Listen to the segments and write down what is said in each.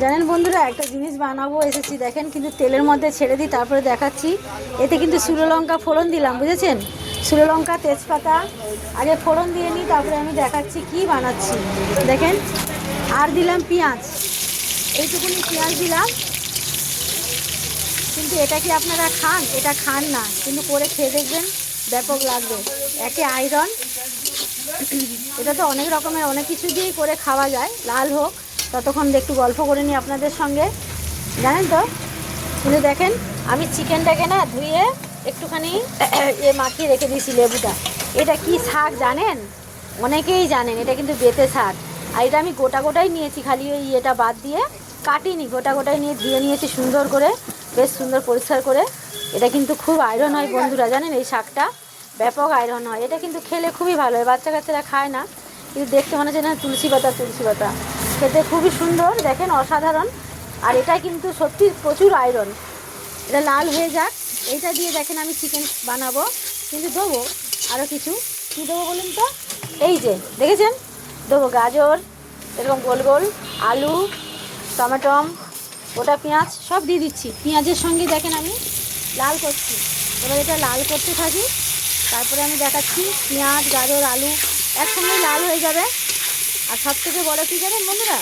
জানেন বন্ধুরা, একটা জিনিস বানাবো এসেছি দেখেন, কিন্তু তেলের মধ্যে ছেড়ে দিই তারপরে দেখাচ্ছি। এতে কিন্তু শুকনো লঙ্কা ফোড়ন দিলাম, বুঝেছেন? শুকনো লঙ্কা তেজপাতা আগে ফোড়ন দিয়ে নিই, তারপরে আমি দেখাচ্ছি কি বানাচ্ছি। দেখেন, আর দিলাম পেঁয়াজ, এইটুকুনি পেঁয়াজ দিলাম। কিন্তু এটা কি আপনারা খান? এটা খান না, কিন্তু করে খেয়ে দেখবেন, ব্যাপক লাগবে। একে আয়রন, এটা তো অনেক রকমের অনেক কিছু দিয়েই করে খাওয়া যায়। লাল হোক, ততক্ষণ একটু গল্প করে নিই আপনাদের সঙ্গে, জানেন তো। কিন্তু দেখেন, আমি চিকেনটাকে না ধুয়ে একটুখানি মাখিয়ে রেখে দিয়েছি লেবুটা। এটা কি শাক জানেন? অনেকেই জানেন, এটা কিন্তু বেতে শাক। আর এটা আমি গোটা গোটাই নিয়েছি, খালি ওই ইয়েটা বাদ দিয়ে কাটিনি, গোটা গোটাই নিয়ে ধুয়ে নিয়েছি সুন্দর করে, বেশ সুন্দর পরিষ্কার করে। এটা কিন্তু খুব আয়রন হয় বন্ধুরা, জানেন? এই শাকটা ব্যাপক আয়রন হয়। এটা কিন্তু খেলে খুবই ভালো হয়, বাচ্চা কাচ্চারা খায় না, কিন্তু দেখতে মনে হচ্ছে না তুলসী পাতা, তুলসী পাতা। খেতে খুবই সুন্দর, দেখেন অসাধারণ। আর এটা কিন্তু সত্যি প্রচুর আয়রন। এটা লাল হয়ে যাক, এইটা দিয়ে দেখেন আমি চিকেন বানাবো, কিন্তু দেবো আরও কিছু। কী দেবো বলুন তো? এই যে দেখেছেন, দেবো গাজর, এরকম গোল গোল আলু, টমেটম, গোটা পেঁয়াজ সব দিয়ে দিচ্ছি। পেঁয়াজের সঙ্গে দেখেন আমি লাল করছি। এবার এটা লাল করতে থাকি, তারপরে আমি দেখাচ্ছি পেঁয়াজ গাজর আলু একসঙ্গেই লাল হয়ে যাবে। আর সব থেকে বড়ো কী জানেন বন্ধুরা,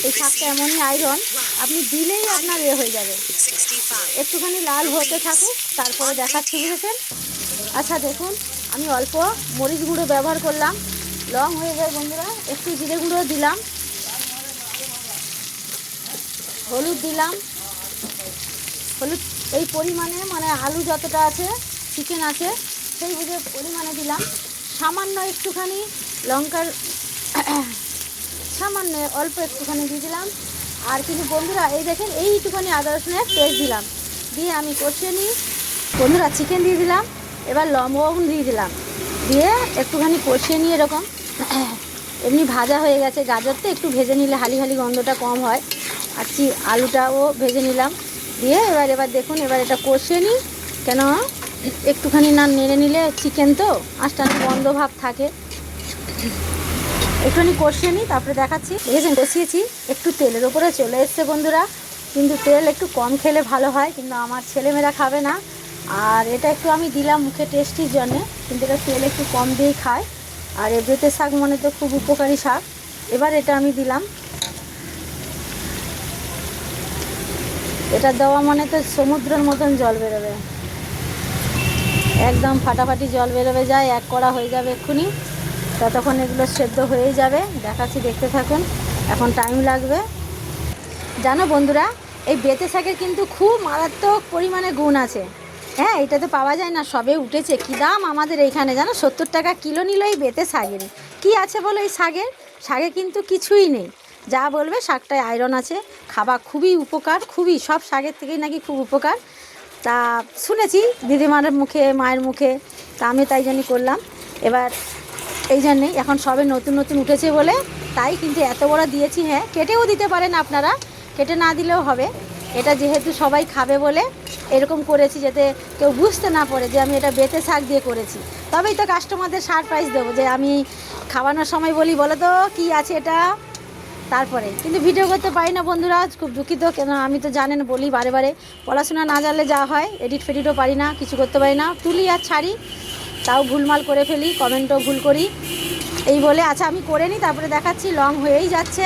এই শাকটা এমনই আয়রন, আপনি দিলেই আপনার হয়ে যাবে। একটুখানি লাল হতে থাকুক, তারপরে দেখাচ্ছি, বুঝেছেন? আচ্ছা দেখুন, আমি অল্প মরিচ গুঁড়ো ব্যবহার করলাম, লং হয়ে যায় বন্ধুরা। একটু জিরে গুঁড়ো দিলাম, হলুদ দিলাম। হলুদ এই পরিমাণে, মানে আলু যতটা আছে, চিকেন আছে, সেই বুঝে পরিমাণে দিলাম। সামান্য একটুখানি লঙ্কার সামান্য অল্প একটুখানি দিয়ে দিলাম। আর কিন্তু বন্ধুরা এই দেখেন, এইটুখানি আদা রসুনের পেস্ট দিলাম, দিয়ে আমি কষিয়ে নিই। বন্ধুরা চিকেন দিয়ে দিলাম, এবার লবণ দিয়ে দিলাম, দিয়ে একটুখানি কষিয়ে নিয়ে এরকম এমনি ভাজা হয়ে গেছে। গাজরটা একটু ভেজে নিলে হালি হালি গন্ধটা কম হয়। আর আলুটাও ভেজে নিলাম, দিয়ে এবার দেখুন, এবার এটা কষিয়ে নিই। কেন একটুখানি না নেড়ে নিলে চিকেন তো আষ্টান্ন গন্ধ ভাব থাকে। একটুখানি কষিয়ে নিই, তারপরে দেখাচ্ছি। দেখেছেন কষিয়েছি, একটু তেলের ওপরে চলে এসছে বন্ধুরা। কিন্তু তেল একটু কম খেলে ভালো হয়, কিন্তু আমার ছেলেমেয়েরা খাবে না। আর এটা একটু আমি দিলাম মুখে টেস্টির জন্যে, কিন্তু এটা তেল একটু কম দিয়েই খায়। আর এ বেতে শাক মানে তো খুব উপকারী শাক। এবার এটা আমি দিলাম, এটা দেওয়া মানে তো সমুদ্রের মতন জল বেরোবে, একদম ফাটাফাটি জল বেরোবে, যায় এক কড়া হয়ে যাবে এক্ষুনি। ততক্ষণ এগুলো সেদ্ধ হয়েই যাবে, দেখাচ্ছি, দেখতে থাকুন। এখন টাইম লাগবে। জানো বন্ধুরা, এই বেতে শাকের কিন্তু খুব মারাত্মক পরিমাণে গুণ আছে। হ্যাঁ, এটা তো পাওয়া যায় না, সবে উঠেছে। কী দাম আমাদের এইখানে জানো, 70 টাকা কিলো নিল এই বেতে শাকের। কী আছে বলো এই শাকের? শাকে কিন্তু কিছুই নেই। যা বলবে শাকটায় আয়রন আছে, খাবার খুবই উপকার, খুবই, সব শাকের থেকেই নাকি খুব উপকার। তা শুনেছি দিদিমার মুখে, মায়ের মুখে, তা আমি তাই জন্যই করলাম। এবার এই জন্যেই এখন সবে নতুন নতুন উঠেছে বলে তাই কিন্তু এত বড় দিয়েছি। হ্যাঁ, কেটেও দিতে পারেন আপনারা, কেটে না দিলেও হবে। এটা যেহেতু সবাই খাবে বলে এরকম করেছি, যাতে কেউ বুঝতে না পারে যে আমি এটা বেতে শাক দিয়ে করেছি। তবেই তো কাস্টমারদের সারপ্রাইজ দেবো, যে আমি খাওয়ানোর সময় বলি বলো তো কী আছে এটা। তারপরে কিন্তু ভিডিও করতে পারি না বন্ধুরা, খুব দুঃখিত। কেন আমি তো জানেন বলি বারে বারে, পড়াশোনা না জানলে যা হয়, এডিট ফেডিটও পারি না, কিছু করতে পারি না, তুলি আর ছাড়ি, তাও ভুলমাল করে ফেলি, কমেন্টও ভুল করি, এই বলে। আচ্ছা আমি করে নিই, তারপরে দেখাচ্ছি। লং হয়েই যাচ্ছে,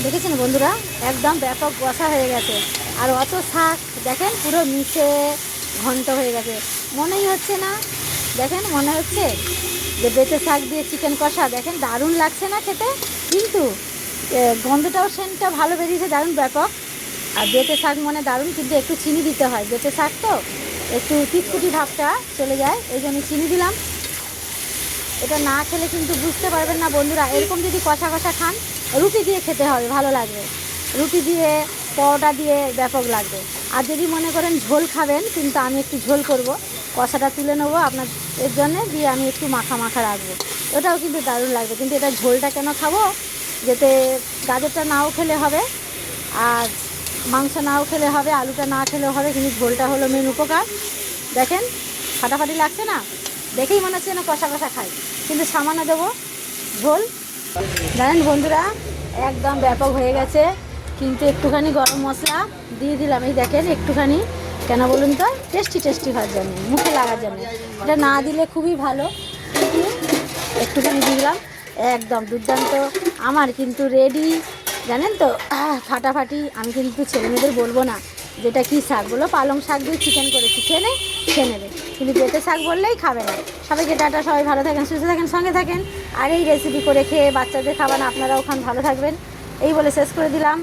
দেখেছেন বন্ধুরা, একদম ব্যাপক কষা হয়ে গেছে। আর অত শাক দেখেন পুরো মিশে ঘন্ট হয়ে গেছে, মনেই হচ্ছে না, দেখেন মনে হচ্ছে যে বেঁচে শাক দিয়ে চিকেন কষা। দেখেন দারুণ লাগছে না খেতে? কিন্তু গন্ধটাও, সেন্টটা ভালো বেরিয়েছে, দারুণ ব্যাপক। আর বেঁচে শাক মানে দারুণ, কিন্তু একটু চিনি দিতে হয়, বেঁচে শাক তো একটু তিতকুটি ভাবটা চলে যায়, এই জন্য চিনি দিলাম। এটা না খেলে কিন্তু বুঝতে পারবেন না বন্ধুরা। এরকম যদি কষা কষা খান, রুটি দিয়ে খেতে হবে, ভালো লাগবে। রুটি দিয়ে, পরোটা দিয়ে ব্যাপক লাগবে। আর যদি মনে করেন ঝোল খাবেন, কিন্তু আমি একটু ঝোল করব, কষাটা তুলে নেবো আপনার এর জন্যে, দিয়ে আমি একটু মাখা মাখা রাখবো, ওটাও কিন্তু দারুণ লাগবে। কিন্তু এটা ঝোলটা কেন খাবো, যাতে গাজরটা নাও খেলে হবে, আর মাংস নাও খেলে হবে, আলুটা না খেলেও হবে, কিন্তু ঝোলটা হলো মেন উপকার। দেখেন ফাটাফাটি লাগছে না? দেখেই মনে হচ্ছে না কষা কষা খাই, কিন্তু সামান্য দেবো ঝোল। জানেন বন্ধুরা, একদম ব্যাপক হয়ে গেছে। কিন্তু একটুখানি গরম মশলা দিয়ে দিলাম, এই দেখেন একটুখানি, কেন বলুন তো, টেস্টি হওয়ার জন্য, মুখে লাগার জন্য। এটা না দিলে খুবই ভালো, কিন্তু একটুখানি দিলাম। একদম দুর্দান্ত আমার কিন্তু রেডি, জানেন তো, ফাটাফাটি। আমি কিন্তু ছেলেমেয়েদের বলবো না যেটা কী শাক, বলো পালং শাক দিয়ে চিকেন করেছি, খেয়ে নেবে, কিন্তু বেঁটে শাক বললেই খাবে না। সবাইকে টাটা, সবাই ভালো থাকেন, সুস্থ থাকেন, সঙ্গে থাকেন। আর এই রেসিপি করে খেয়ে বাচ্চাদের খাবার, আপনারাও খান, ভালো থাকবেন, এই বলে শেষ করে দিলাম।